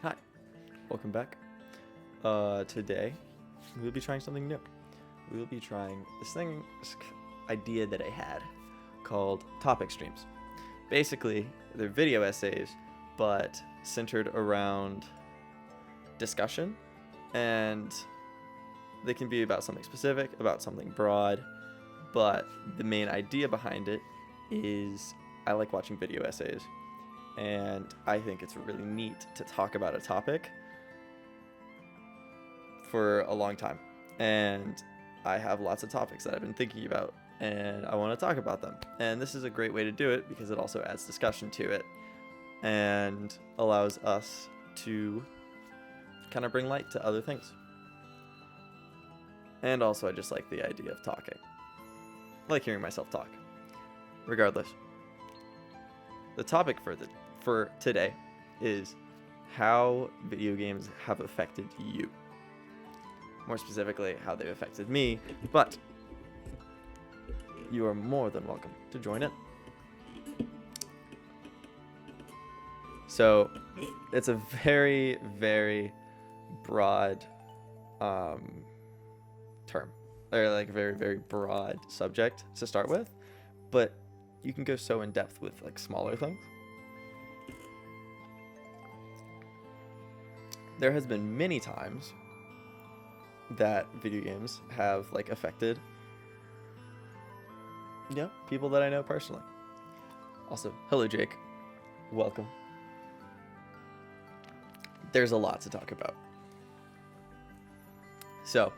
Hi, welcome back. Today we'll be trying something new. We'll be trying this idea that I had called topic streams. Basically, they're video essays, but centered around discussion, and they can be about something specific, about something broad, but the main idea behind it is I like watching video essays, and I think it's really neat to talk about a topic for a long time. And I have lots of topics that I've been thinking about, and I want to talk about them. And this is a great way to do it because it also adds discussion to it and allows us to kind of bring light to other things. And also, I just like the idea of talking. I like hearing myself talk. Regardless, the topic for today is how video games have affected you. More specifically, how they've affected me, but you are more than welcome to join in. So, it's a very, very broad term, or like very, very broad subject to start with, but you can go so in depth with like smaller things. There has been many times that video games have like affected people that I know personally. Also, hello Jake, welcome. There's a lot to talk about. So,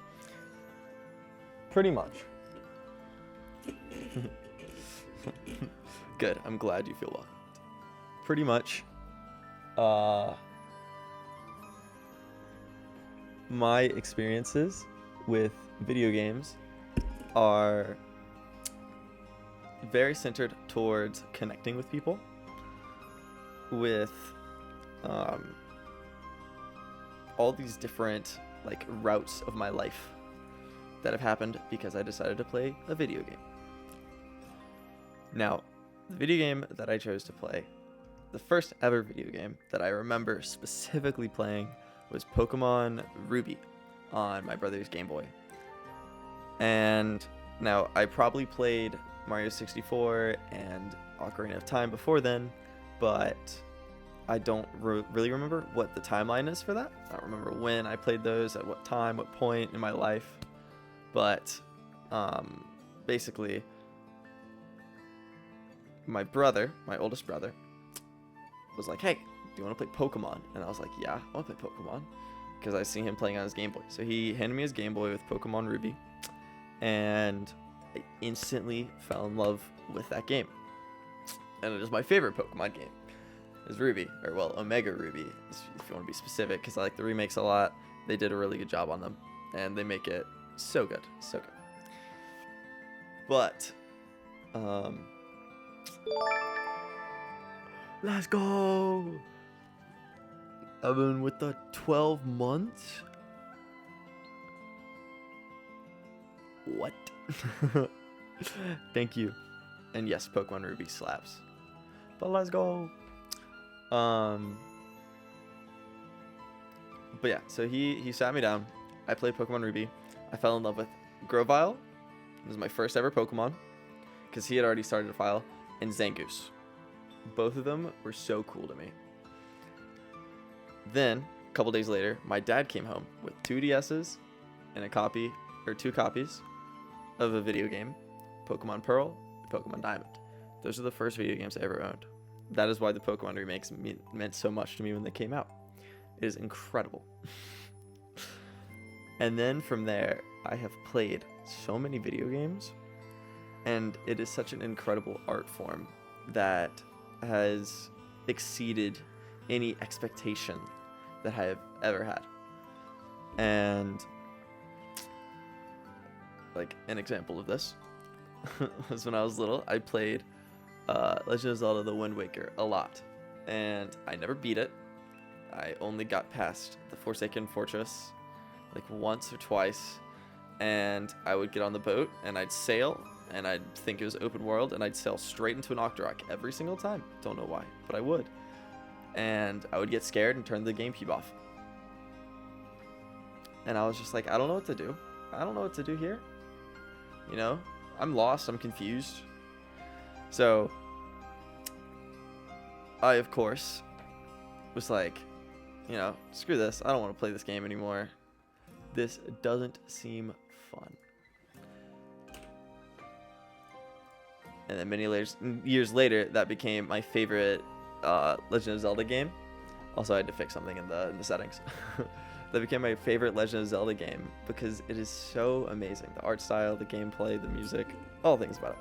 pretty much. Good, I'm glad you feel welcomed. Pretty much, my experiences with video games are very centered towards connecting with people, with all these different like routes of my life that have happened because I decided to play a video game. Now, the video game that I chose to play, the first ever video game that I remember specifically playing was Pokemon Ruby on my brother's Game Boy. And now, I probably played Mario 64 and Ocarina of Time before then, but I don't really remember what the timeline is for that. I don't remember when I played those, at what time, what point in my life. But basically, my oldest brother, was like, hey, do you want to play Pokemon? And I was like, yeah, I want to play Pokemon, because I see him playing on his Game Boy. So he handed me his Game Boy with Pokemon Ruby, and I instantly fell in love with that game. And it is my favorite Pokemon game, is Ruby, or well, Omega Ruby, if you want to be specific, because I like the remakes a lot. They did a really good job on them, and they make it so good, so good. But, let's go! I've been with the 12 months? What? Thank you. And yes, Pokemon Ruby slaps. But let's go! But yeah, so he sat me down. I played Pokemon Ruby. I fell in love with Grovyle. It was my first ever Pokemon, because he had already started a file, and Zangoose. Both of them were so cool to me. Then, a couple days later, my dad came home with 2 DSs and two copies of a video game, Pokemon Pearl and Pokemon Diamond. Those are the first video games I ever owned. That is why the Pokemon remakes meant so much to me when they came out. It is incredible. And then from there, I have played so many video games, and it is such an incredible art form that has exceeded any expectation that I have ever had. And like an example of this was when I was little, I played Legend of Zelda The Wind Waker a lot, and I never beat it. I only got past the Forsaken Fortress like once or twice, and I would get on the boat and I'd sail and I'd think it was open world, and I'd sail straight into an Octorok every single time. Don't know why, but I would. And I would get scared and turn the GameCube off. And I was just like, I don't know what to do. I don't know what to do here. You know, I'm lost. I'm confused. So I, of course, was like, you know, screw this. I don't want to play this game anymore. This doesn't seem fun. And then many years later, that became my favorite Legend of Zelda game. Also, I had to fix something in the settings. That became my favorite Legend of Zelda game because it is so amazing. The art style, the gameplay, the music, all things about it.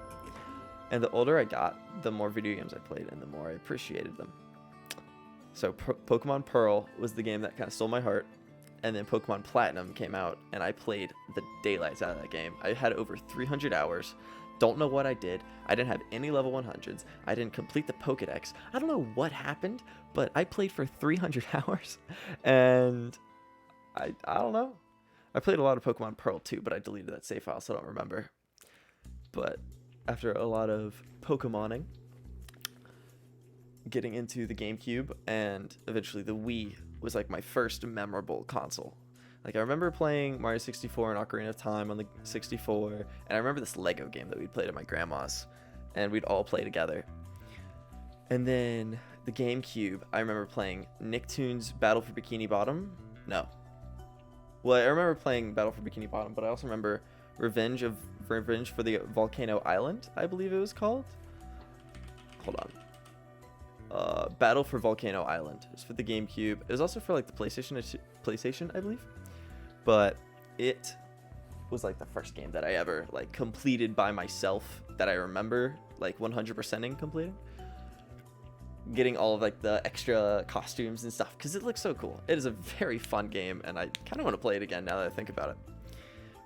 And the older I got, the more video games I played and the more I appreciated them. So Pokemon Pearl was the game that kind of stole my heart. And then Pokemon Platinum came out and I played the daylights out of that game. I had over 300 hours. Don't know what I did. I didn't have any level 100s. I didn't complete the Pokedex. I don't know what happened, but I played for 300 hours. And I don't know. I played a lot of Pokemon Pearl too, but I deleted that save file, so I don't remember. But after a lot of Pokemoning, getting into the GameCube and eventually the Wii was like my first memorable console. Like I remember playing Mario 64 and Ocarina of Time on the 64, and I remember this Lego game that we played at my grandma's, and we'd all play together. And then the GameCube, I remember playing Nicktoons Battle for Bikini Bottom. No. Well, I remember playing Battle for Bikini Bottom, but I also remember Revenge for the Volcano Island, I believe it was called. Hold on. Battle for Volcano Island. It was for the GameCube. It was also for like the PlayStation, I believe. But it was like the first game that I ever like completed by myself that I remember like 100%ing completing. Getting all of like the extra costumes and stuff because it looks so cool. It is a very fun game and I kind of want to play it again now that I think about it.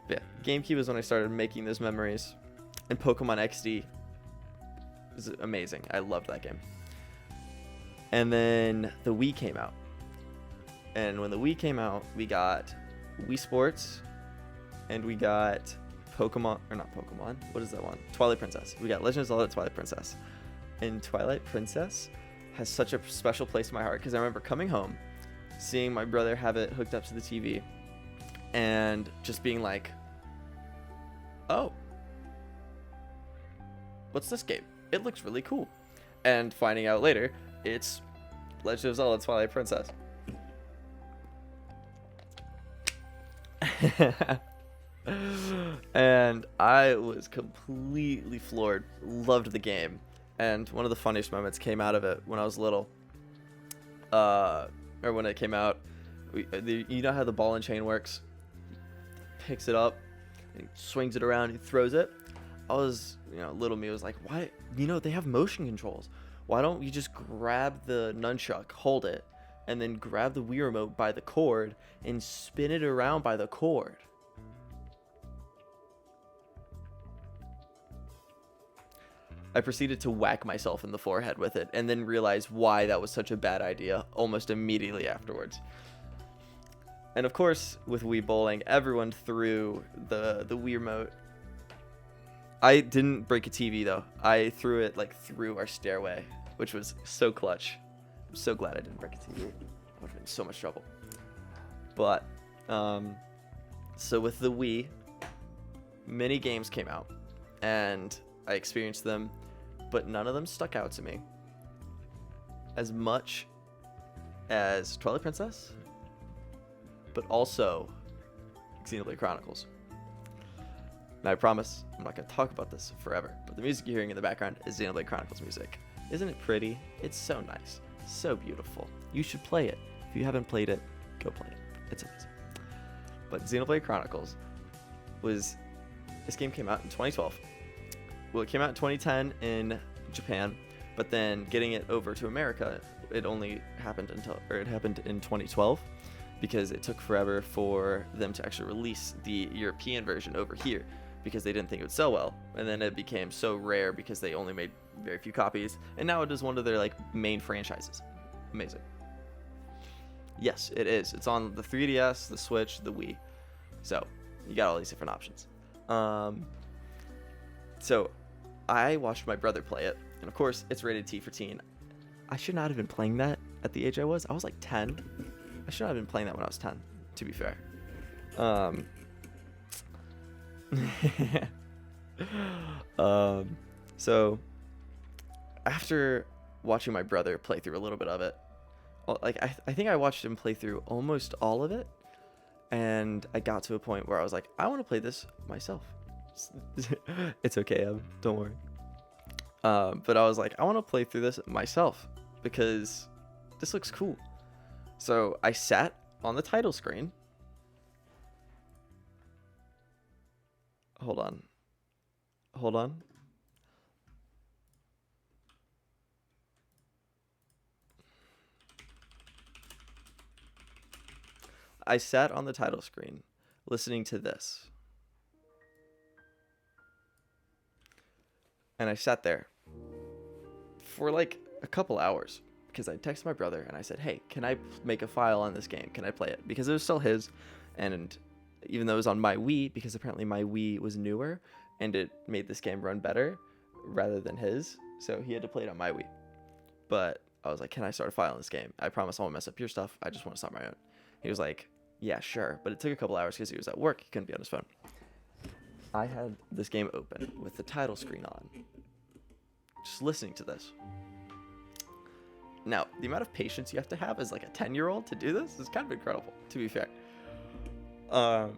But yeah, GameCube is when I started making those memories, and Pokemon XD is amazing. I loved that game. And then the Wii came out. And when the Wii came out, we got Wii Sports, and we got Pokemon, or not Pokemon, what is that one? Twilight Princess. We got Legend of Zelda Twilight Princess. And Twilight Princess has such a special place in my heart because I remember coming home, seeing my brother have it hooked up to the TV, and just being like, oh, what's this game? It looks really cool. And finding out later, it's Legend of Zelda Twilight Princess. And I was completely floored. Loved the game. And one of the funniest moments came out of it when I was little. Or when it came out. You know how the ball and chain works? Picks it up, and swings it around, and throws it. I was, little me was like, why? They have motion controls. Why don't you just grab the nunchuck, hold it, and then grab the Wii remote by the cord and spin it around by the cord? I proceeded to whack myself in the forehead with it and then realized why that was such a bad idea almost immediately afterwards. And of course, with Wii Bowling, everyone threw the Wii remote. I didn't break a TV though. I threw it like through our stairway, which was so clutch. I'm so glad I didn't break a TV. I would have been in so much trouble. But, so with the Wii, many games came out, and I experienced them, but none of them stuck out to me as much as Twilight Princess, but also Xenoblade Chronicles. Now I promise I'm not going to talk about this forever, but the music you're hearing in the background is Xenoblade Chronicles music. Isn't it pretty? It's so nice. So beautiful. You should play it. If you haven't played it, go play it. It's amazing. But Xenoblade Chronicles this game came out in 2012. Well, it came out in 2010 in Japan, but then getting it over to America, it happened in 2012 because it took forever for them to actually release the European version over here because they didn't think it would sell well. And then it became so rare because they only made very few copies, and now it is one of their main franchises. Amazing. Yes, it is. It's on the 3DS, the Switch, the Wii. So you got all these different options. So I watched my brother play it, and of course it's rated T for teen. I should not have been playing that at the age I was. I was like 10. I should not have been playing that when I was 10, to be fair. So after watching my brother play through a little bit of it, like I think I watched him play through almost all of it, and I got to a point where I was like, I want to play this myself. It's okay, Evan, don't worry. But I was like, I want to play through this myself because this looks cool. So I sat on the title screen. Hold on. I sat on the title screen listening to this. And I sat there for like a couple hours because I texted my brother and I said, hey, can I make a file on this game? Can I play it? Because it was still his. And even though it was on my Wii, because apparently my Wii was newer and it made this game run better rather than his. So he had to play it on my Wii. But I was like, can I start a file in this game? I promise I won't mess up your stuff. I just want to start my own. He was like, yeah, sure. But it took a couple hours because he was at work. He couldn't be on his phone. I had this game open with the title screen on, just listening to this. Now, the amount of patience you have to have as like a 10-year-old to do this is kind of incredible, to be fair. I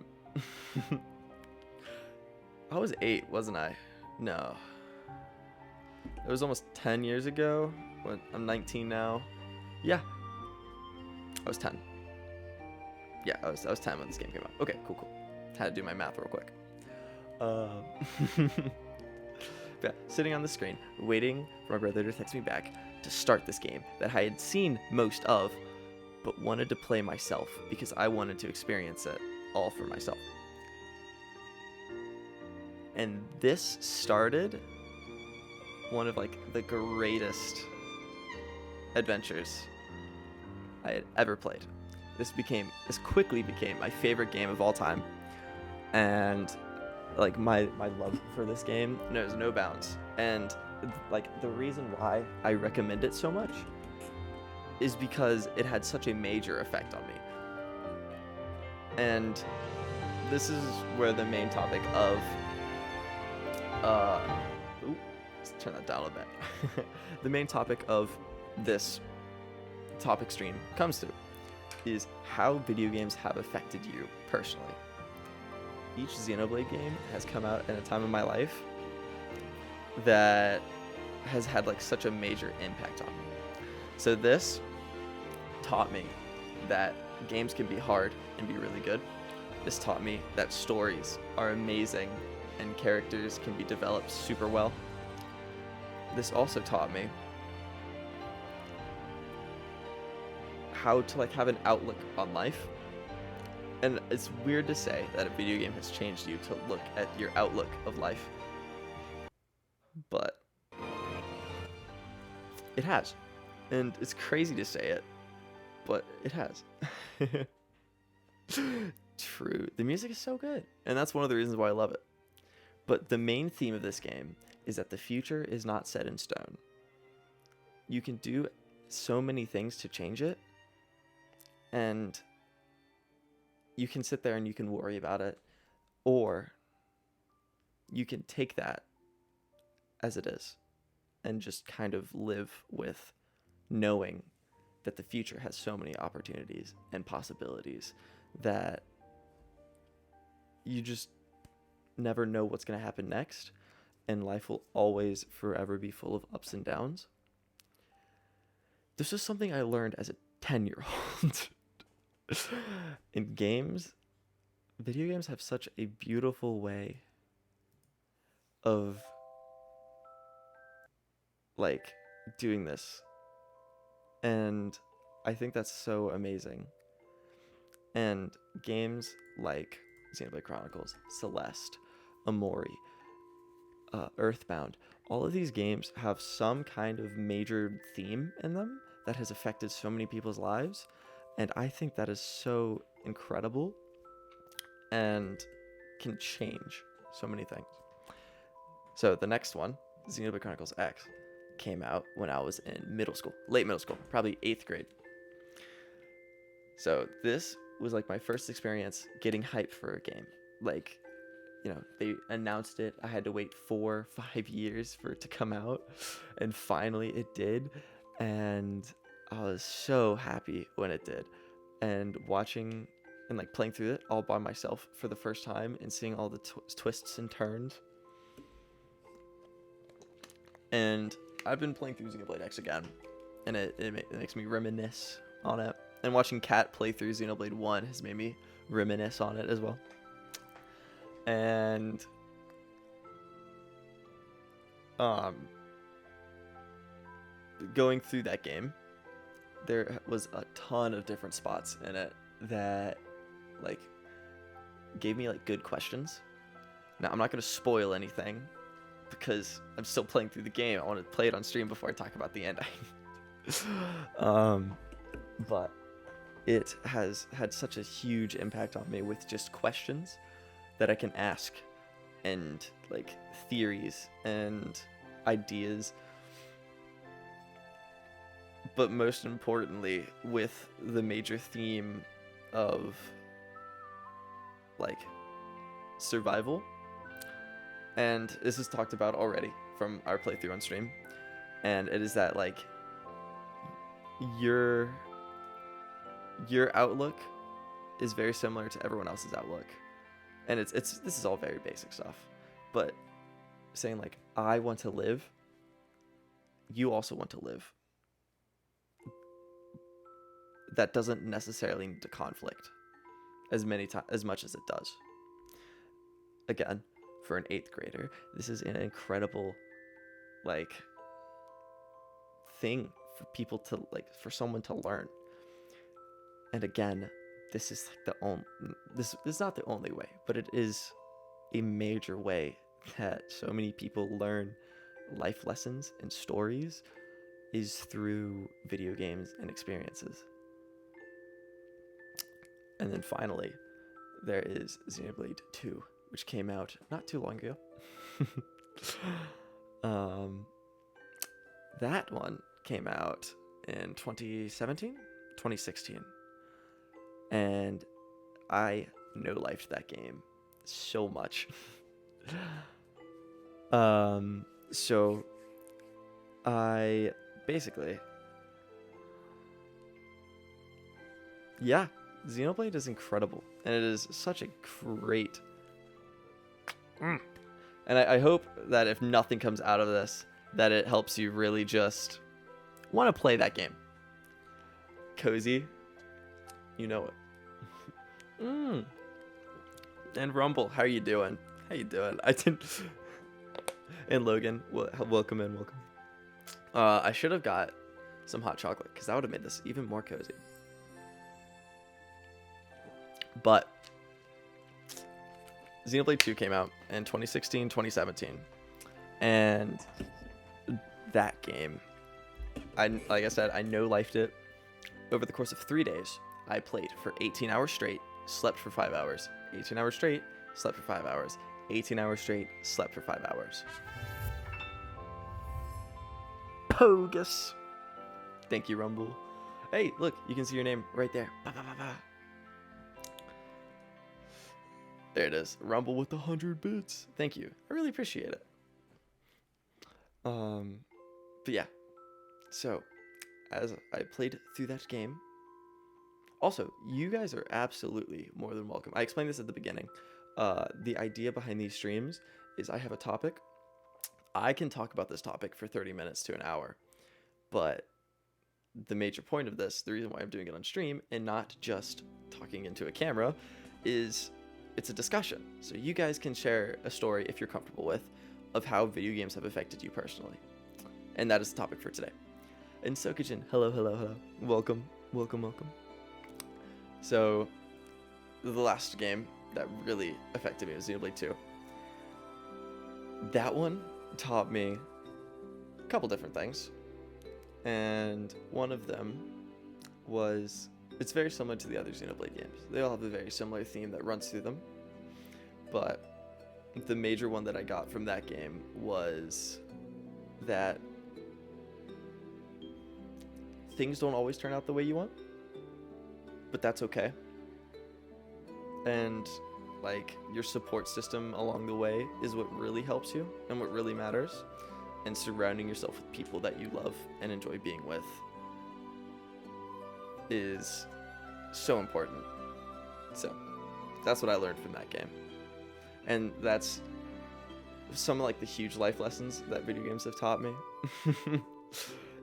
was 8, wasn't I? No. It was almost 10 years ago. I'm 19 now. Yeah. I was 10. Yeah, I was 10 when this game came out. Okay, cool. Had to do my math real quick. Yeah, sitting on the screen, waiting for my brother to text me back to start this game that I had seen most of, but wanted to play myself because I wanted to experience it all for myself. And this started one of like the greatest adventures I had ever played. This quickly became my favorite game of all time. And like my love for this game knows no bounds. And like the reason why I recommend it so much is because it had such a major effect on me. And this is where the main topic of let's turn that down a bit. The main topic of this topic stream comes to is how video games have affected you personally. Each Xenoblade game has come out in a time in my life that has had like such a major impact on me. So this taught me that games can be hard and be really good. This taught me that stories are amazing and characters can be developed super well. This also taught me how to like have an outlook on life. And it's weird to say that a video game has changed you to look at your outlook of life, but it has. And it's crazy to say it, but it has. True. The music is so good, and that's one of the reasons why I love it. But the main theme of this game is that the future is not set in stone. You can do so many things to change it, and you can sit there and you can worry about it, or you can take that as it is and just kind of live with knowing that the future has so many opportunities and possibilities that you just never know what's going to happen next, and life will always forever be full of ups and downs. This is something I learned as a 10-year-old. In games, video games have such a beautiful way of like doing this, and I think that's so amazing. And games like Xenoblade Chronicles, Celeste, Amori, Earthbound, all of these games have some kind of major theme in them that has affected so many people's lives. And I think that is so incredible and can change so many things. So the next one, Xenoblade Chronicles X, came out when I was in late middle school, probably 8th grade. So this was like my first experience getting hyped for a game. Like, they announced it. I had to wait 4-5 years for it to come out, and finally it did. And I was so happy when it did. And watching and like playing through it all by myself for the first time and seeing all the twists and turns. And I've been playing through Xenoblade X again, and it makes me reminisce on it. And watching Kat play through Xenoblade 1 has made me reminisce on it as well. And going through that game, there was a ton of different spots in it that like gave me like good questions. Now I'm not going to spoil anything because I'm still playing through the game. I want to play it on stream before I talk about the ending. But it has had such a huge impact on me with just questions that I can ask, and like theories and ideas, but most importantly with the major theme of like survival. And this is talked about already from our playthrough on stream, and it is that like your outlook is very similar to everyone else's outlook. And this is all very basic stuff, but saying like, I want to live, you also want to live. That doesn't necessarily need to conflict as much as it does. Again, for an 8th grader, this is an incredible like thing for people to like, for someone to learn. And again, this is like this is not the only way, but it is a major way that so many people learn life lessons and stories, is through video games and experiences. And then finally, there is Xenoblade 2, which came out not too long ago. That one came out in 2016. And I no-lifed that game so much. So I basically, yeah, Xenoblade is incredible, and it is such a great. And I hope that if nothing comes out of this, that it helps you really just want to play that game. Cozy, you know it. And Rumble, how you doing? How you doing? I didn't. And Logan, welcome in, welcome. I should have got some hot chocolate because that would have made this even more cozy. But Xenoblade 2 came out in 2016, 2017, and that game, like I said, I no-lifed it over the course of 3 days. I played for 18 hours straight, slept for 5 hours. 18 hours straight, slept for 5 hours. 18 hours straight, slept for 5 hours. Pogus. Thank you, Rumble. Hey, look, you can see your name right there. Ba, ba, ba, ba. There it is. Rumble with 100 bits. Thank you. I really appreciate it. But yeah. So, as I played through that game, also, you guys are absolutely more than welcome. I explained this at the beginning. The idea behind these streams is I have a topic. I can talk about this topic for 30 minutes to an hour. But the major point of this, the reason why I'm doing it on stream and not just talking into a camera, is it's a discussion. So you guys can share a story, if you're comfortable with, of how video games have affected you personally. And that is the topic for today. And Sokujin, hello, hello, hello. Welcome, welcome, welcome. So, the last game that really affected me was Xenoblade 2. That one taught me a couple different things. And one of them was, it's very similar to the other Xenoblade games. They all have a very similar theme that runs through them. But the major one that I got from that game was that things don't always turn out the way you want, but that's okay. And like your support system along the way is what really helps you and what really matters. And surrounding yourself with people that you love and enjoy being with is so important. So that's what I learned from that game. And that's some of like the huge life lessons that video games have taught me.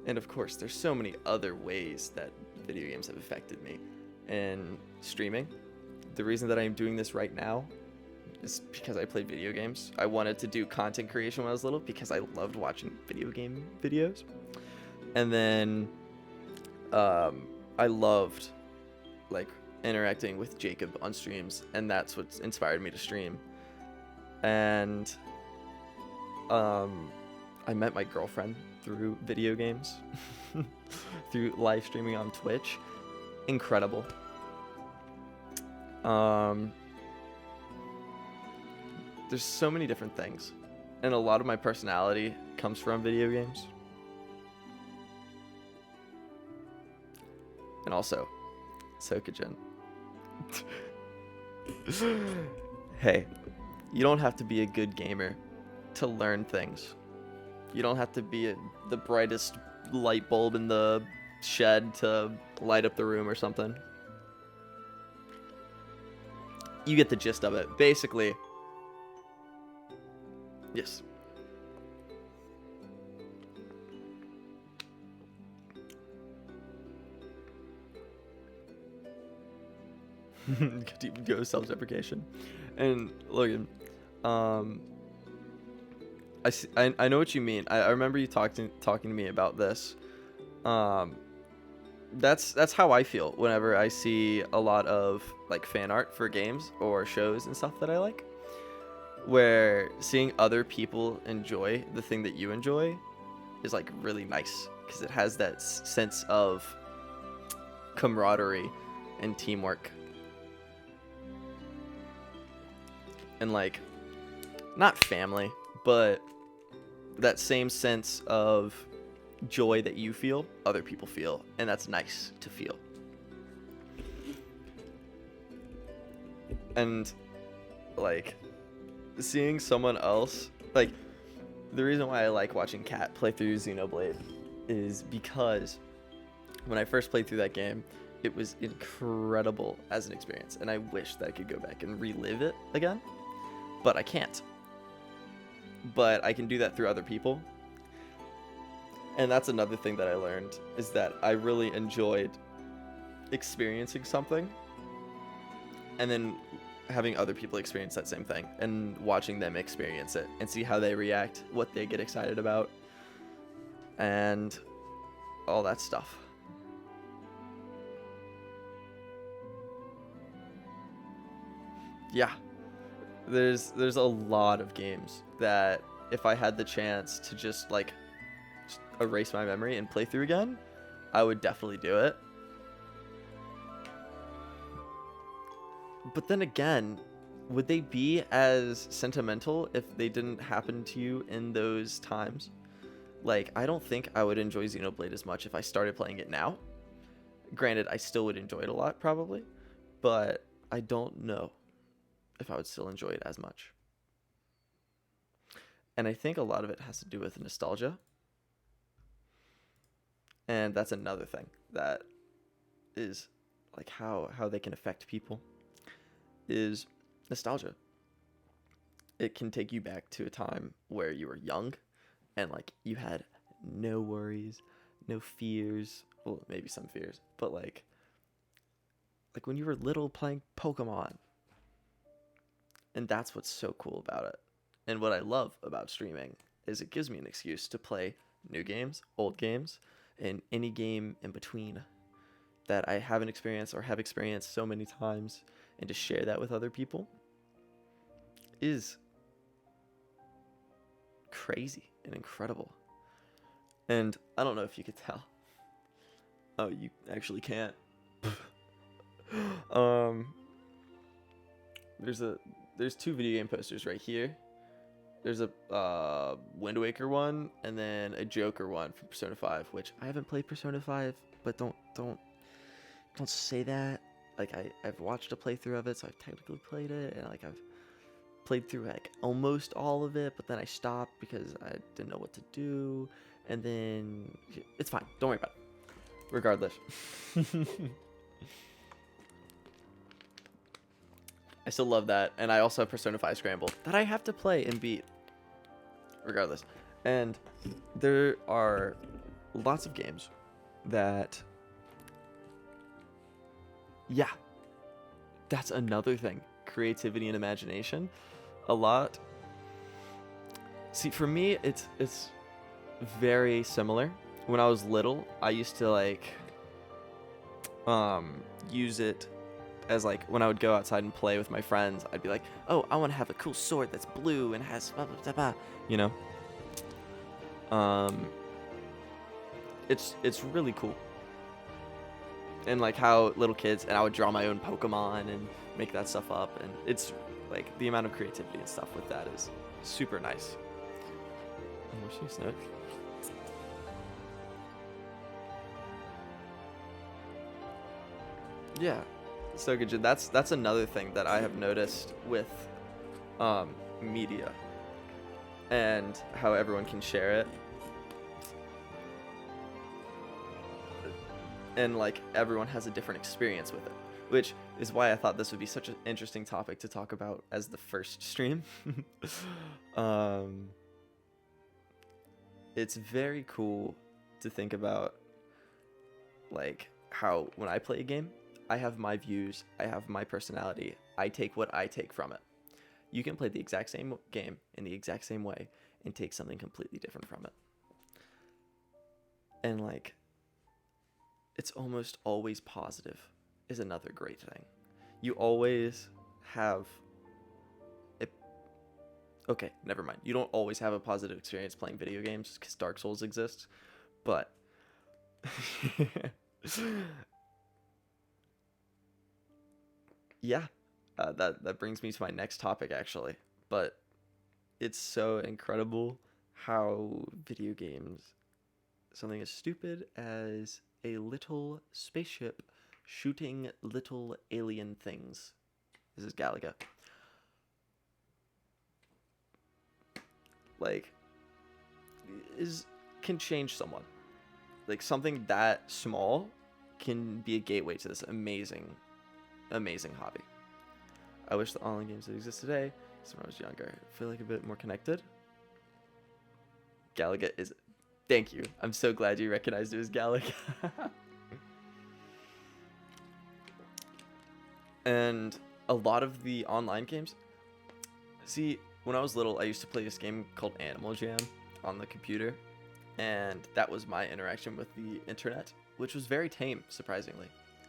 And of course, there's so many other ways that video games have affected me. And streaming, the reason that I'm doing this right now is because I played video games. I wanted to do content creation when I was little because I loved watching video game videos. And then I loved like interacting with Jacob on streams, and that's what inspired me to stream. And I met my girlfriend through video games, through live streaming on Twitch. Incredible. There's so many different things, and a lot of my personality comes from video games. And also, Sokajin. Hey, you don't have to be a good gamer to learn things. You don't have to be the brightest light bulb in the shed to light up the room or something. You get the gist of it. Basically, yes. Go self-deprecation. And Logan, I know what you mean. I remember you talking to me about this. That's how I feel whenever I see a lot of like fan art for games or shows and stuff that I like, where seeing other people enjoy the thing that you enjoy is like really nice, because it has that sense of camaraderie and teamwork. And like, not family, but that same sense of joy that you feel, other people feel, and that's nice to feel. And like, seeing someone else, like, the reason why I like watching Kat play through Xenoblade is because when I first played through that game, it was incredible as an experience, and I wish that I could go back and relive it again, but I can't. But I can do that through other people. And that's another thing that I learned, is that I really enjoyed experiencing something and then having other people experience that same thing and watching them experience it and see how they react, what they get excited about, and all that stuff. Yeah. There's a lot of games that if I had the chance to just like erase my memory and play through again, I would definitely do it. But then again, would they be as sentimental if they didn't happen to you in those times? Like, I don't think I would enjoy Xenoblade as much if I started playing it now. Granted, I still would enjoy it a lot, probably, but I don't know if I would still enjoy it as much. And I think a lot of it has to do with nostalgia. And that's another thing that is like how they can affect people, is nostalgia. It can take you back to a time where you were young and like you had no worries, no fears, well, maybe some fears, but like when you were little playing Pokemon. And that's what's so cool about it. And what I love about streaming is it gives me an excuse to play new games, old games, and any game in between that I haven't experienced or have experienced so many times, and to share that with other people is crazy and incredible. And I don't know if you could tell. Oh, you actually can't. There's there's two video game posters right here. There's a Wind Waker one and then a Joker one from Persona 5, which I haven't played Persona 5, but don't say that. Like I've watched a playthrough of it, so I've technically played it, and like I've played through like almost all of it, but then I stopped because I didn't know what to do, and then it's fine. Don't worry about it. Regardless. I still love that, and I also have Persona 5 Scramble that I have to play and beat. Regardless. And there are lots of games that... Yeah. That's another thing. Creativity and imagination. A lot... See, for me, it's very similar. When I was little, I used to, like... use it as like when I would go outside and play with my friends, I'd be like, oh, I want to have a cool sword that's blue and has blah, blah, blah, blah, you know. It's really cool. And like how little kids, and I would draw my own Pokemon and make that stuff up, and it's like the amount of creativity and stuff with that is super nice. Oh, she's Snook. Yeah. So good. That's another thing that I have noticed with media and how everyone can share it, and like everyone has a different experience with it, which is why I thought this would be such an interesting topic to talk about as the first stream. It's very cool to think about like how when I play a game, I have my views, I have my personality, I take what I take from it. You can play the exact same game in the exact same way and take something completely different from it. And like, it's almost always positive is another great thing. You always have okay, never mind. You don't always have a positive experience playing video games because Dark Souls exists, but yeah, that brings me to my next topic, actually. But it's so incredible how video games, something as stupid as a little spaceship shooting little alien things. This is Galaga. Like, can change someone. Like, something that small can be a gateway to this amazing hobby. I wish the online games that exist today, so when I was younger, I feel like a bit more connected. Galaga is... Thank you. I'm so glad you recognized it as Galaga. And a lot of the online games... See, when I was little, I used to play this game called Animal Jam on the computer. And that was my interaction with the internet, which was very tame, surprisingly.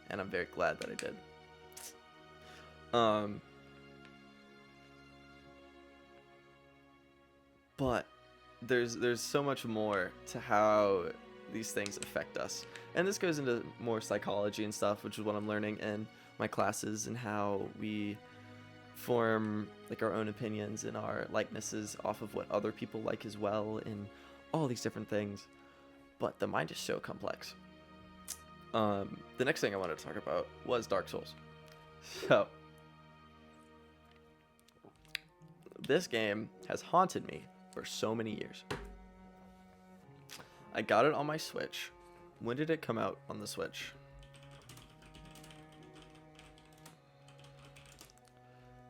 And I'm very glad that I did. But there's so much more to how these things affect us. And this goes into more psychology and stuff, which is what I'm learning in my classes, and how we form like our own opinions and our likenesses off of what other people like as well, and all these different things. But the mind is so complex. The next thing I wanted to talk about was Dark Souls. So this game has haunted me for so many years. I got it on my Switch. When did it come out on the Switch?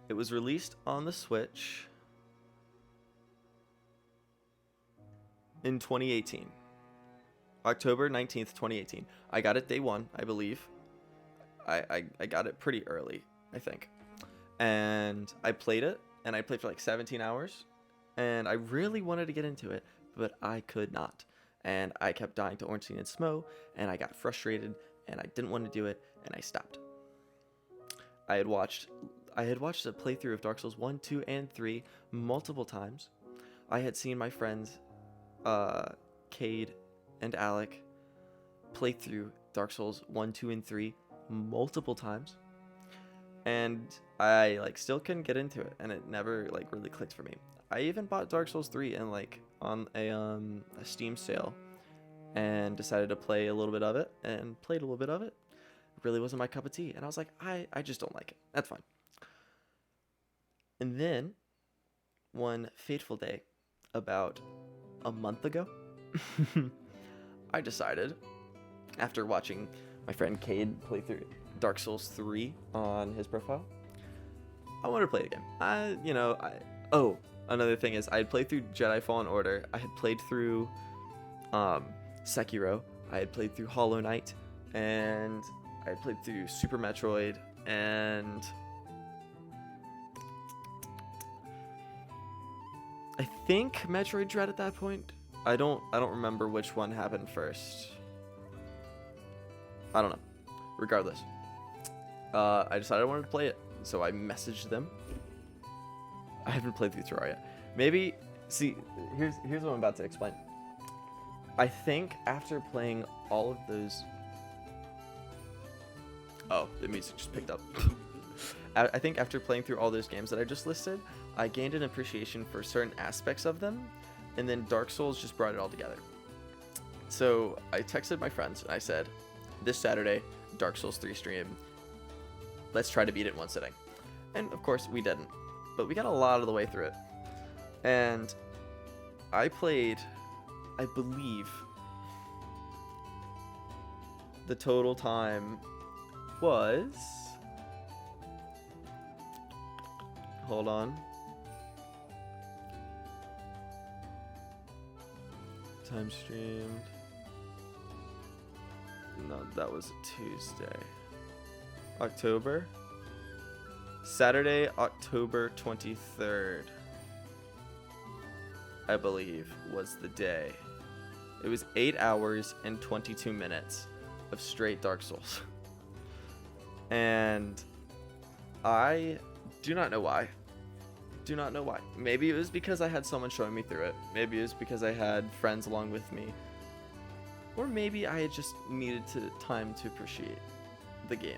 It was released on the Switch in 2018. October 19th, 2018. I got it day one, I believe. I got it pretty early, I think. And I played it, and I played for like 17 hours. And I really wanted to get into it, but I could not. And I kept dying to Ornstein and Smo, and I got frustrated, and I didn't want to do it, and I stopped. I had watched a playthrough of Dark Souls 1, 2, and 3 multiple times. I had seen my friends, Cade and Alec, play through Dark Souls 1, 2, and 3 multiple times. and I like still couldn't get into it, and it never like really clicked for me. I even bought Dark Souls 3 and like on a Steam sale, and decided to play a little bit of it, and played a little bit of it. It really wasn't my cup of tea, and I was like, I just don't like it. That's fine. And then one fateful day, about a month ago, I decided, after watching my friend Cade play through Dark Souls 3 on his profile, I wanted to play it again. Oh, another thing is I had played through Jedi Fallen Order. I had played through Sekiro. I had played through Hollow Knight, and I had played through Super Metroid, and I think Metroid Dread at that point. I don't remember which one happened first. I don't know. Regardless, I decided I wanted to play it, so I messaged them. I haven't played through Terraria. Maybe, see, here's what I'm about to explain. I think after playing all of those... Oh, the music just picked up. I think after playing through all those games that I just listed, I gained an appreciation for certain aspects of them, and then Dark Souls just brought it all together. So I texted my friends, and I said, this Saturday, Dark Souls 3 stream. Let's try to beat it in one sitting. And of course, we didn't. But we got a lot of the way through it. And I played, I believe, the total time was... Hold on. Time streamed. No, that was a Tuesday. October? Saturday, October 23rd, I believe, was the day. It was 8 hours and 22 minutes of straight Dark Souls. And I do not know why. Do not know why. Maybe it was because I had someone showing me through it. Maybe it was because I had friends along with me. Or maybe I had just needed time to appreciate the game.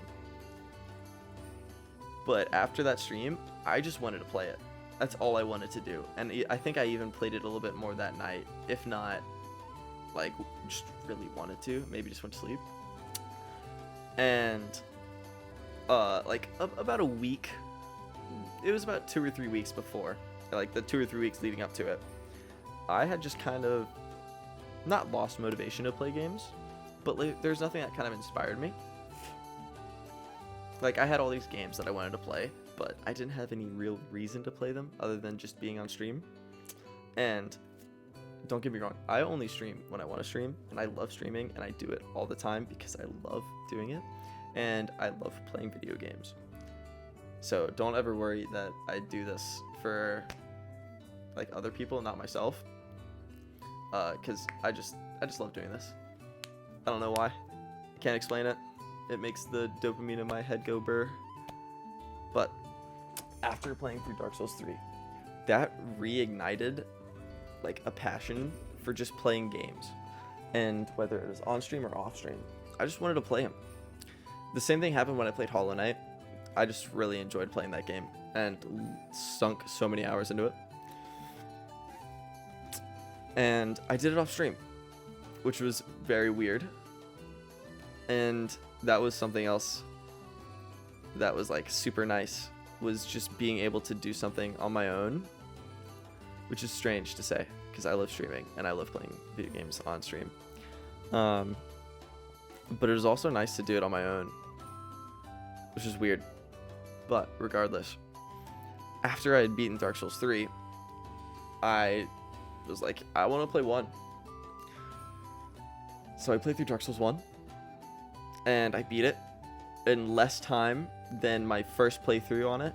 But after that stream, I just wanted to play it. That's all I wanted to do. And I think I even played it a little bit more that night. If not, like, just really wanted to. Maybe just went to sleep. And, like, about a week. It was about 2 or 3 weeks before. Like, the 2 or 3 weeks leading up to it. I had just kind of not lost motivation to play games. But like, there's nothing that kind of inspired me. Like, I had all these games that I wanted to play, but I didn't have any real reason to play them other than just being on stream. And don't get me wrong, I only stream when I want to stream, and I love streaming, and I do it all the time because I love doing it, and I love playing video games. So don't ever worry that I do this for like other people, not myself, because I just love doing this. I don't know why. I can't explain it. It makes the dopamine in my head go burr. But after playing through Dark Souls 3, that reignited like a passion for just playing games. And whether it was on stream or off stream, I just wanted to play them. The same thing happened when I played Hollow Knight. I just really enjoyed playing that game and sunk so many hours into it. And I did it off stream, which was very weird. And that was something else that was like super nice, was just being able to do something on my own, which is strange to say because I love streaming and I love playing video games on stream. But it was also nice to do it on my own, which is weird. But regardless, after I had beaten Dark Souls 3, I was like, I want to play 1. So I played through Dark Souls 1. And I beat it in less time than my first playthrough on it.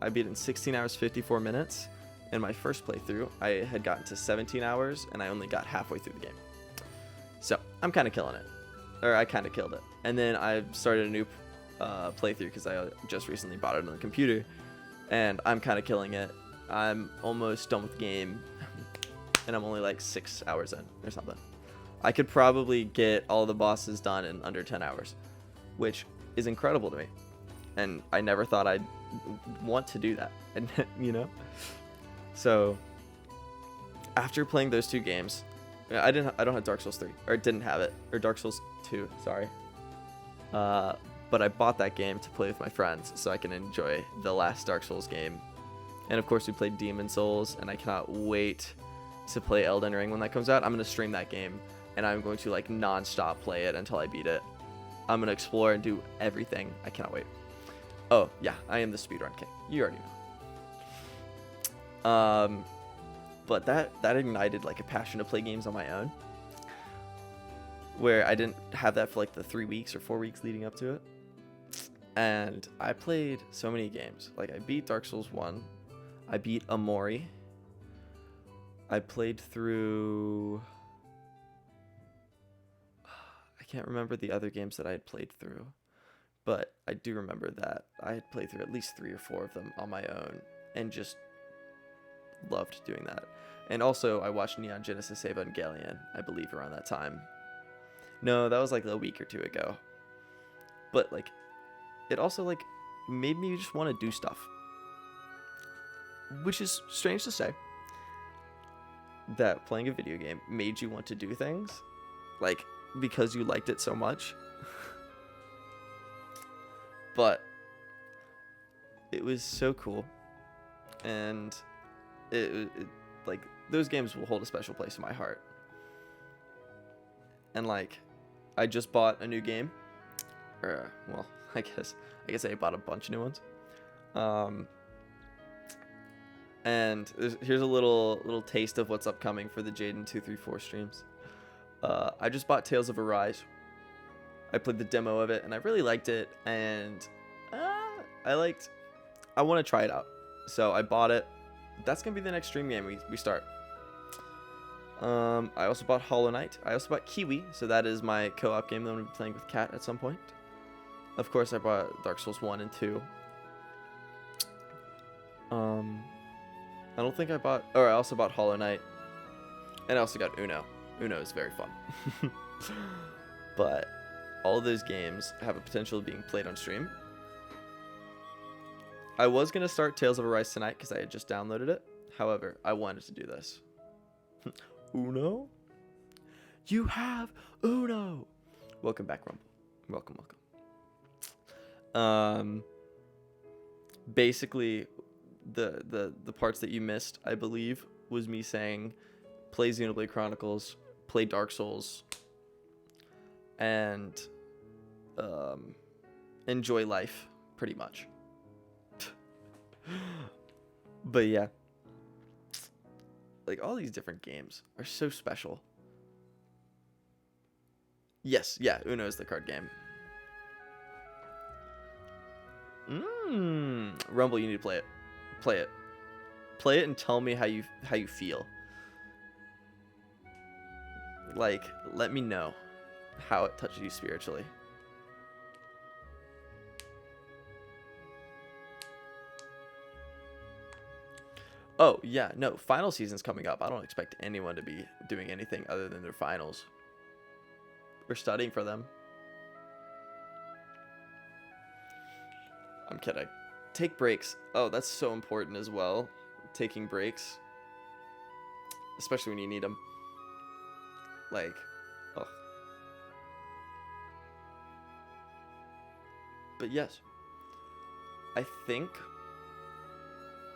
I beat it in 16 hours, 54 minutes. In my first playthrough, I had gotten to 17 hours, and I only got halfway through the game. So, I'm kind of killing it. Or, I kind of killed it. And then I started a new playthrough, because I just recently bought it on the computer. And I'm kind of killing it. I'm almost done with the game. And I'm only like 6 hours in, or something. I could probably get all the bosses done in under 10 hours, which is incredible to me. and I never thought I'd want to do that, and you know. So after playing those 2 games, I don't have Dark Souls 3, or didn't have it, or Dark Souls 2, sorry. But I bought that game to play with my friends so I can enjoy the last Dark Souls game. And of course we played Demon Souls, and I cannot wait to play Elden Ring when that comes out. I'm going to stream that game, and I'm going to like non-stop play it until I beat it. I'm going to explore and do everything. I cannot wait. Oh, yeah, I am the speedrun king. You already know. But that ignited like a passion to play games on my own, where I didn't have that for like the 3 weeks or 4 weeks leading up to it. And I played so many games. Like I beat Dark Souls 1. I beat Amori. I played through... I can't remember the other games that I had played through, but I do remember that I had played through at least 3 or 4 of them on my own and just loved doing that. And also I watched Neon Genesis Evangelion, I believe, around that time. No, that was like a week or 2 ago. But like it also like made me just want to do stuff, which is strange to say, that playing a video game made you want to do things like because you liked it so much. But it was so cool, and it like those games will hold a special place in my heart. And like I just bought a new game, or well, I guess I bought a bunch of new ones. And here's a little taste of what's upcoming for the Jaden234 streams. I just bought Tales of Arise. I played the demo of it and I really liked it, and I want to try it out. So I bought it. That's gonna be the next stream game we start. I also bought Hollow Knight. I also bought Kiwi, so that is my co-op game that I'm gonna be playing with Kat at some point. Of course, I bought Dark Souls 1 and 2. I don't think I bought... Or I also bought Hollow Knight. And I also got Uno. Uno is very fun. But all of those games have a potential of being played on stream. I was going to start Tales of Arise tonight because I had just downloaded it. Welcome. I wanted to do this. Uno? You have Uno! Welcome back, Rumble. Welcome. Basically, the parts that you missed, I believe, was me saying, play Xenoblade Chronicles, play Dark Souls, and enjoy life, pretty much. But yeah, like all these different games are so special. Yes, yeah, Uno is the card game. Rumble, you need to play it. Play it and tell me how you feel. Like, let me know how it touches you spiritually. Oh, yeah, no, final season's coming up. I don't expect anyone to be doing anything other than their finals. We're studying for them. I'm kidding. Take breaks. Oh, that's so important as well. Taking breaks. Especially when you need them. Like, oh. But yes. I think,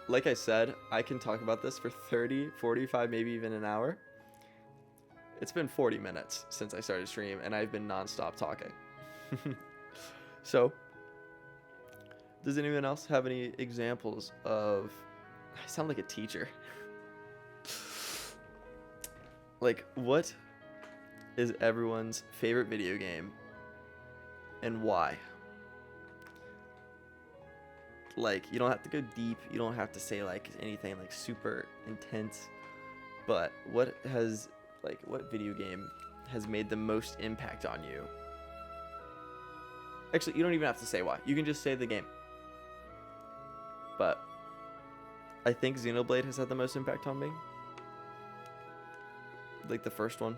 like I said, I can talk about this for 30, 45, maybe even an hour. It's been 40 minutes since I started stream, and I've been non-stop talking. So, does anyone else have any examples of... I sound like a teacher. Like, what is everyone's favorite video game and why? Like, you don't have to go deep. You don't have to say, like, anything, like, super intense. But what video game has made the most impact on you? Actually, you don't even have to say why. You can just say the game. But I think Xenoblade has had the most impact on me. Like the first one.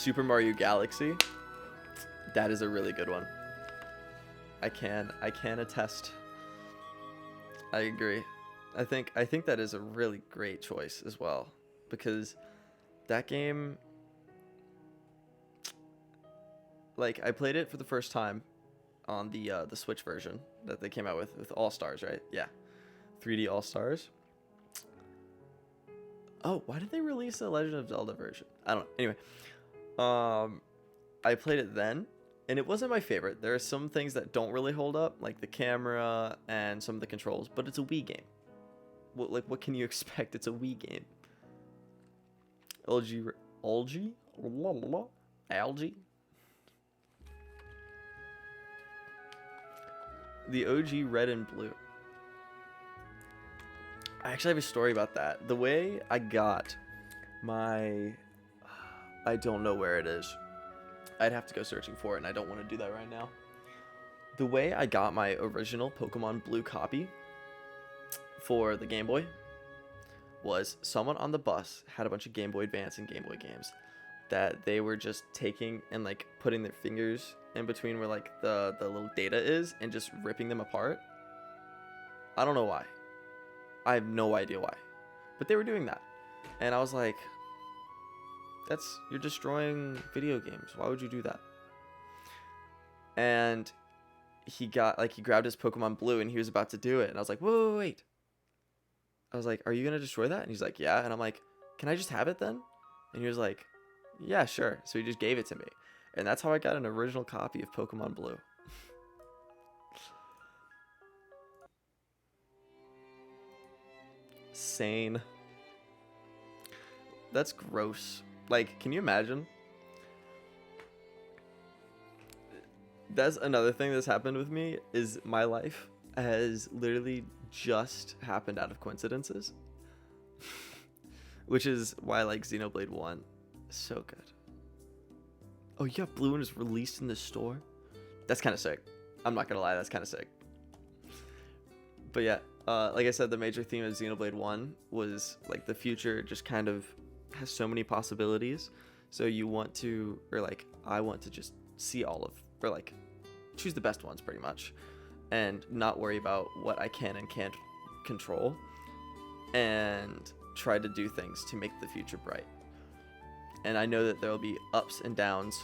Super Mario Galaxy. That is a really good one. I can attest. I agree. I think that is a really great choice as well, because that game, like, I played it for the first time on the Switch version that they came out with All Stars, right? Yeah, 3D All Stars. Oh, why did they release a Legend of Zelda version? I don't know. Anyway, I played it then, and it wasn't my favorite. There are some things that don't really hold up, like the camera and some of the controls, but it's a Wii game. What can you expect? It's a Wii game. Algae? The OG Red and Blue. I actually have a story about that. The way I got my... I don't know where it is. I'd have to go searching for it, and I don't want to do that right now. The way I got my original Pokemon Blue copy for the Game Boy was someone on the bus had a bunch of Game Boy Advance and Game Boy games that they were just taking and like putting their fingers in between where like the little data is and just ripping them apart. I don't know why. I have no idea why. But they were doing that. And I was like, you're destroying video games. Why would you do that? And he grabbed his Pokemon Blue and he was about to do it. And I was like, whoa, wait. I was like, are you going to destroy that? And he's like, yeah. And I'm like, can I just have it then? And he was like, yeah, sure. So he just gave it to me. And that's how I got an original copy of Pokemon Blue. Sane. That's gross. Like, can you imagine? That's another thing that's happened with me, is my life has literally just happened out of coincidences. Which is why I like Xenoblade 1. So good. Oh, you got Blue and it's released in the store? That's kind of sick. I'm not gonna lie, that's kind of sick. But yeah, like I said, the major theme of Xenoblade 1 was like the future just kind of has so many possibilities. So you want to, or like I want to just see all of, or like choose the best ones pretty much, and not worry about what I can and can't control, and try to do things to make the future bright. And I know that there will be ups and downs,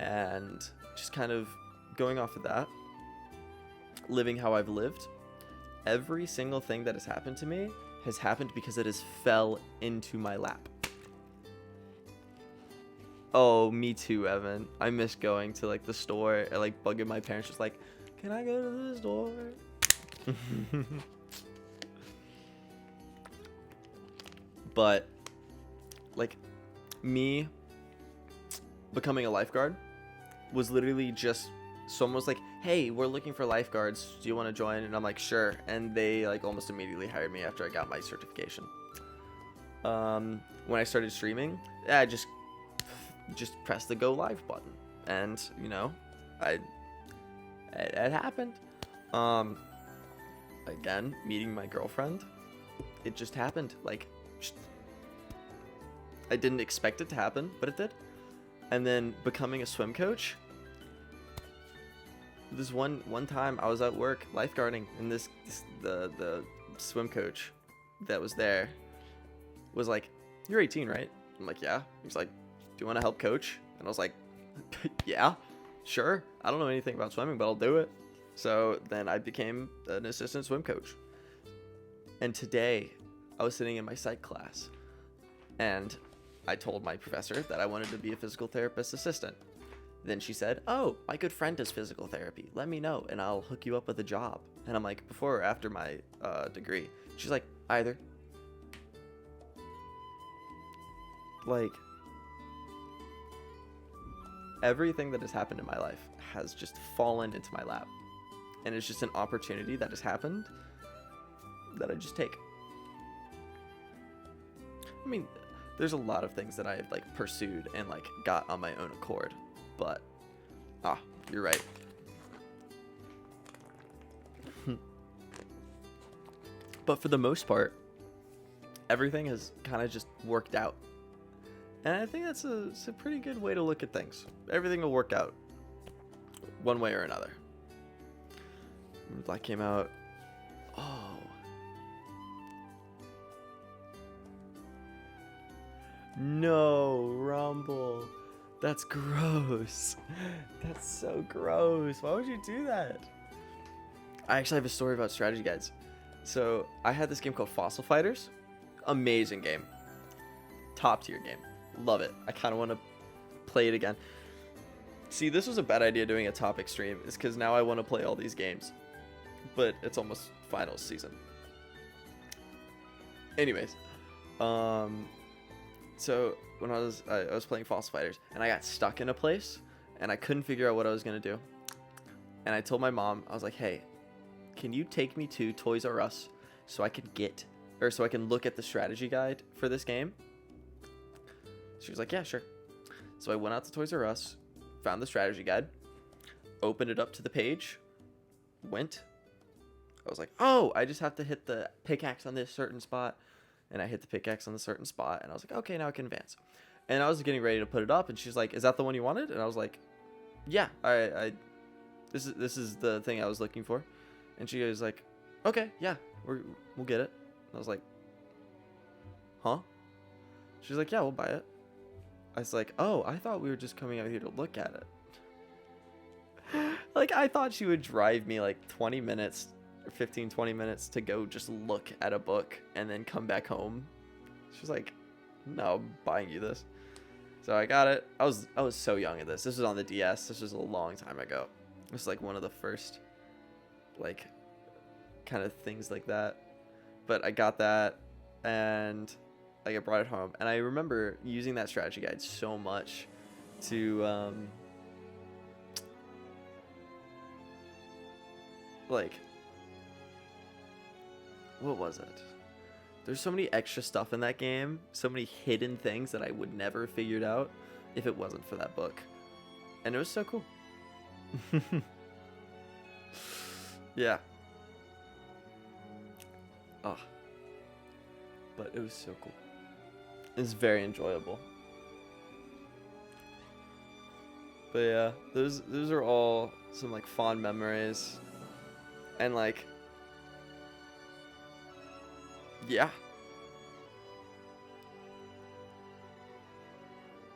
and just kind of going off of that, living how I've lived. Every single thing that has happened to me has happened because it has fell into my lap. Oh, me too, Evan. I miss going to like the store and like bugging my parents, just like, can I go to the store? But like me becoming a lifeguard was literally just someone was like, hey, we're looking for lifeguards, do you want to join? And I'm like, sure. And they like almost immediately hired me after I got my certification. When I started streaming, I just pressed the go live button, and you know, it happened. Again, meeting my girlfriend, it just happened. Like, I didn't expect it to happen, but it did. And then becoming a swim coach. This one time I was at work lifeguarding, and the swim coach that was there was like, you're 18, right? I'm like, yeah. He's like, do you want to help coach? And I was like, yeah, sure. I don't know anything about swimming, but I'll do it. So then I became an assistant swim coach. And today I was sitting in my psych class, and I told my professor that I wanted to be a physical therapist assistant. Then she said, oh, my good friend does physical therapy. Let me know and I'll hook you up with a job. And I'm like, before or after my degree? She's like, either. Like, everything that has happened in my life has just fallen into my lap. And it's just an opportunity that has happened that I just take. I mean, there's a lot of things that I have like pursued and like got on my own accord. But, you're right. But for the most part, everything has kind of just worked out. And I think it's a pretty good way to look at things. Everything will work out one way or another. Black came out. Oh. No, Rumble. That's gross. That's so gross. Why would you do that? I actually have a story about strategy guides. So I had this game called Fossil Fighters. Amazing game. Top tier game. Love it. I kind of want to play it again. See, this was a bad idea doing a topic stream. It's because now I want to play all these games. But it's almost finals season. Anyways. So when I was playing Fossil Fighters and I got stuck in a place and I couldn't figure out what I was going to do. And I told my mom, I was like, hey, can you take me to Toys R Us so I can look at the strategy guide for this game? She was like, yeah, sure. So I went out to Toys R Us, found the strategy guide, opened it up to the page, went. I was like, oh, I just have to hit the pickaxe on this certain spot. And I hit the pickaxe on the certain spot. And I was like, okay, now I can advance. And I was getting ready to put it up. And she's like, is that the one you wanted? And I was like, yeah, this is the thing I was looking for. And she was like, okay, yeah, we'll get it. And I was like, huh? She's like, yeah, we'll buy it. I was like, oh, I thought we were just coming out here to look at it. Like, I thought she would drive me like 20 minutes or 15, 20 minutes to go just look at a book and then come back home. She's like, no, I'm buying you this. So I got it. I was so young at this. This was on the DS. This was a long time ago. It was like one of the first, like, kind of things like that. But I got that, and like I brought it home. And I remember using that strategy guide so much to, like, what was it? There's so many extra stuff in that game, so many hidden things that I would never have figured out if it wasn't for that book. And it was so cool. Yeah. Oh. But it was so cool. It's very enjoyable. But yeah, those are all some like fond memories. And like, yeah.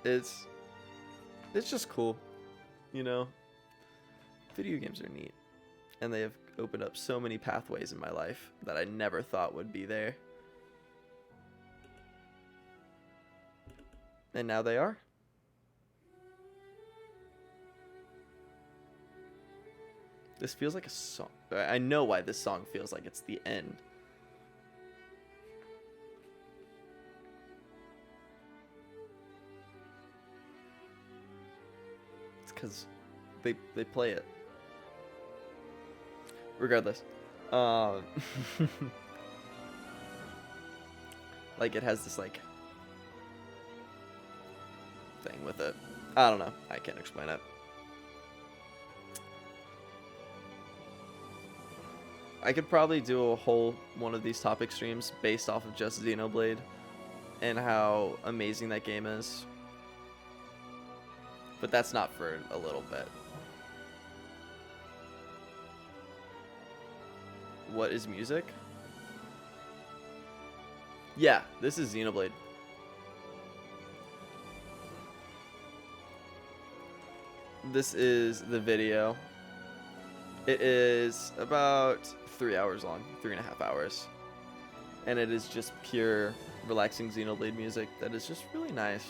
It's just cool, you know. Video games are neat, and they have opened up so many pathways in my life that I never thought would be there. And now they are. This feels like a song. I know why this song feels like it's the end. It's because they play it. Regardless. Like, it has this, like, thing with it. I don't know. I can't explain it. I could probably do a whole one of these topic streams based off of just Xenoblade and how amazing that game is. But that's not for a little bit. What is music? Yeah, this is Xenoblade. This is the video. It is about 3 hours long, 3.5 hours. And it is just pure, relaxing Xenoblade music that is just really nice.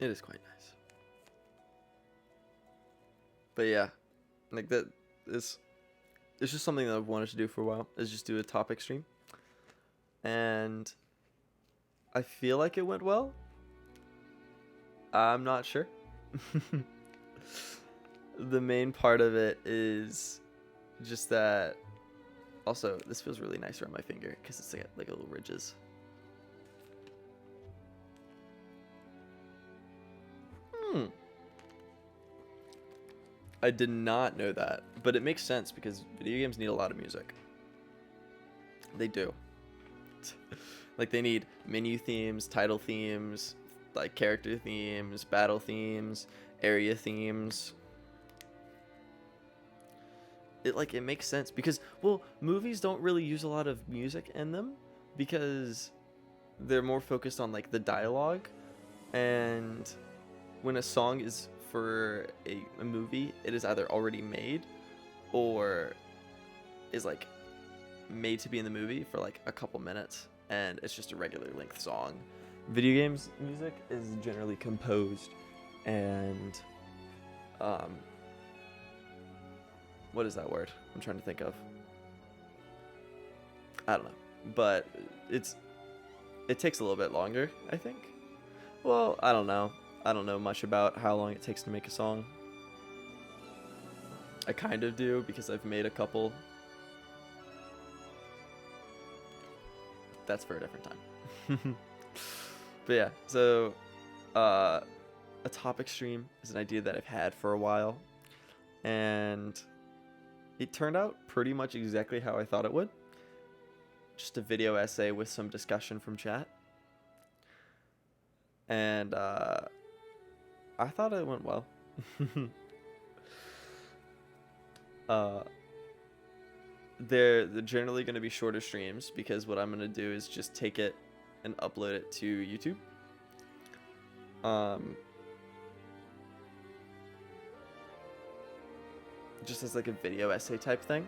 It is quite nice. But yeah, like that is, it's just something that I've wanted to do for a while, is just do a topic stream. And I feel like it went well. I'm not sure. The main part of it is just that. Also, this feels really nice around my finger because it's like little ridges. I did not know that, but it makes sense because video games need a lot of music. They do. Like, they need menu themes, title themes, like character themes, battle themes, area themes. It makes sense because, well, movies don't really use a lot of music in them because they're more focused on like the dialogue, and when a song is for a movie, it is either already made or is like made to be in the movie for like a couple minutes, and it's just a regular length song. Video games music is generally composed and what is that word I'm trying to think of? I don't know, but it takes a little bit longer, I think. Well, I don't know much about how long it takes to make a song. I kind of do because I've made a couple. That's for a different time. But yeah, so a topic stream is an idea that I've had for a while, and it turned out pretty much exactly how I thought it would. Just a video essay with some discussion from chat. And I thought it went well. They're generally going to be shorter streams because what I'm going to do is just take it and upload it to YouTube. Just as like a video essay type thing.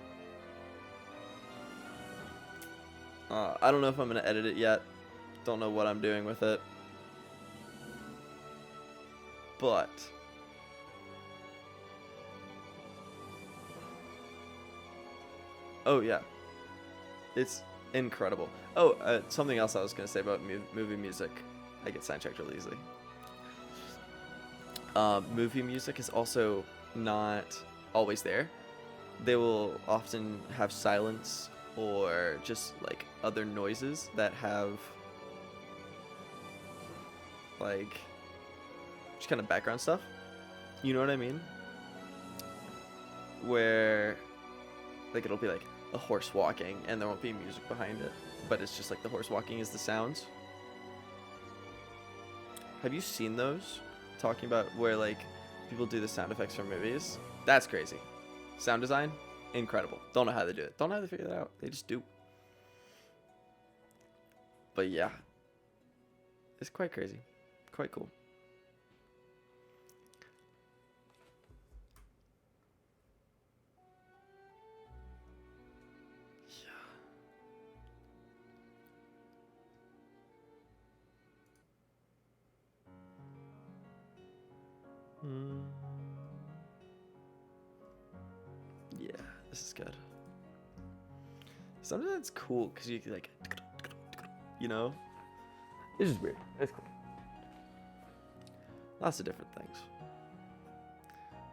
I don't know if I'm going to edit it yet. Don't know what I'm doing with it. But oh yeah, it's incredible. Oh, something else I was going to say about movie music. I get sidetracked really easily. Movie music is also not always there. They will often have silence or just like other noises that have like just kind of background stuff. You know what I mean? Where like it'll be like a horse walking and there won't be music behind it, but it's just like the horse walking is the sounds. Have you seen those? Talking about where like people do the sound effects for movies? That's crazy. Sound design, incredible. Don't know how they do it. Don't know how they figure that out. They just do. But yeah, it's quite crazy. Quite cool. Yeah, this is good. Sometimes it's cool because you can like, you know, it's just weird. It's cool. Lots of different things.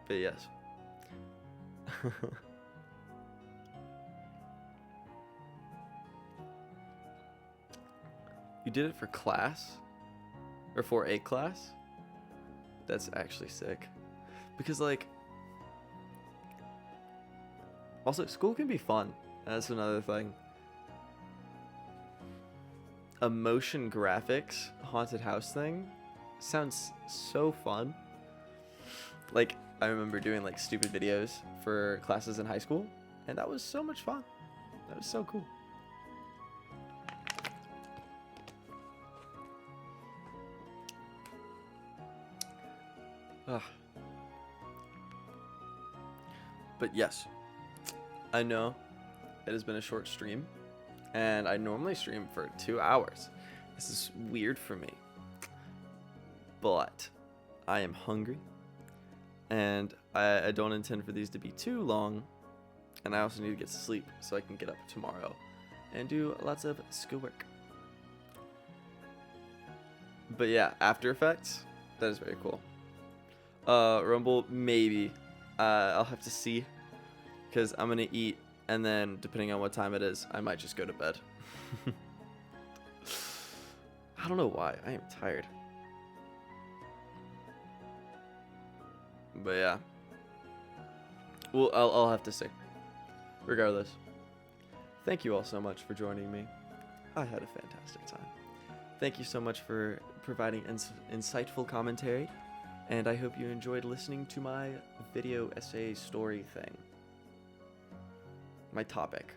But yes. You did it for class? Or for a class? That's actually sick. Because like, also school can be fun. That's another thing. A motion graphics haunted house thing sounds so fun. Like, I remember doing like stupid videos for classes in high school, and that was so much fun. That was so cool. But yes, I know it has been a short stream, and I normally stream for 2 hours. This is weird for me, but I am hungry, and I don't intend for these to be too long, and I also need to get to sleep so I can get up tomorrow and do lots of schoolwork. But yeah, After Effects, that is very cool. Rumble, maybe. I'll have to see, because I'm gonna eat, and then depending on what time it is, I might just go to bed. I don't know why. I am tired. But yeah. Well, I'll have to see. Regardless, thank you all so much for joining me. I had a fantastic time. Thank you so much for providing insightful commentary, and I hope you enjoyed listening to my video essay story thing. My topic.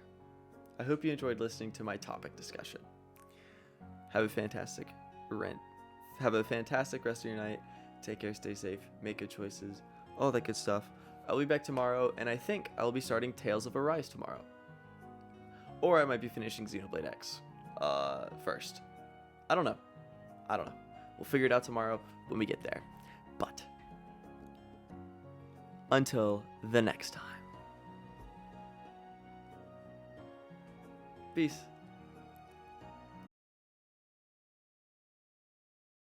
I hope you enjoyed listening to my topic discussion. Have a fantastic rest of your night. Take care, stay safe, make good choices, all that good stuff. I'll be back tomorrow, and I think I'll be starting Tales of Arise tomorrow. Or I might be finishing Xenoblade X first. I don't know. We'll figure it out tomorrow when we get there. But until the next time. Peace.